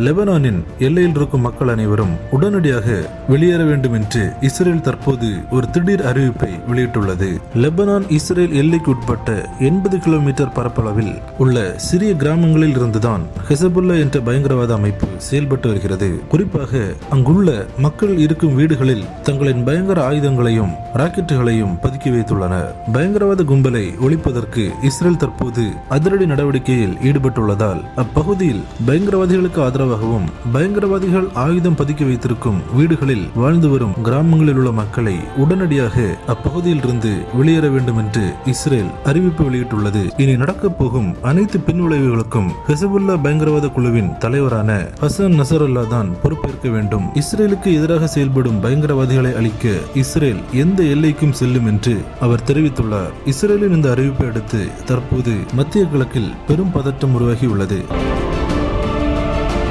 லெபனானின் எல்லையில் இருக்கும் மக்கள் அனைவரும் உடனடியாக வெளியேற வேண்டும் என்று இஸ்ரேல் தற்போது ஒரு திடீர் அறிவிப்பை வெளியிட்டுள்ளது. லெபனான் இஸ்ரேல் எல்லைக்கு உட்பட்ட 80 கிலோமீட்டர் பரப்பளவில் உள்ள சிறிய கிராமங்களில் இருந்துதான் ஹெசபுல்லா என்ற பயங்கரவாத அமைப்பு செயல்பட்டு வருகிறது. குறிப்பாக அங்குள்ள மக்கள் இருக்கும் வீடுகளில் தங்களின் பயங்கர ஆயுதங்களையும் ராக்கெட்டுகளையும் பதுக்கி வைத்துள்ளனர். பயங்கரவாத கும்பலை ஒழிப்பதற்கு இஸ்ரேல் தற்போது அதிரடி நடவடிக்கையில் ஈடுபட்டுள்ளதால் அப்பகுதியில் பயங்கரவாதிகளுக்கு ஆதரவாகவும் பயங்கரவாதிகள் ஆயுதம் பதுக்கி வைத்திருக்கும் வீடுகளில் வாழ்ந்து வரும் கிராமங்களில் உள்ள மக்களை உடனடியாக அப்பகுதியில் இருந்து வெளியேற வேண்டும் என்று இஸ்ரேல் அறிவிப்பு வெளியிட்டுள்ளது. இனி நடக்கப் போகும் அனைத்து பின்விளைவுகளுக்கும் ஹெசபுல்லா பயங்கரவாத குழுவின் தலைவரான ஹசன் நசரல்லா தான் பொறுப்பேற்க வேண்டும். இஸ்ரேலுக்கு எதிராக செயல்படும் பயங்கரவாதிகளை அழிக்க இஸ்ரேல் எந்த எல்லைக்கும் செல்லும் என்று அவர் தெரிவித்துள்ளார். இஸ்ரேலின் இந்த அறிவிப்பை அடுத்து தற்போது மத்திய கிழக்கில் பெரும் பதட்டம் உருவாகியுள்ளது.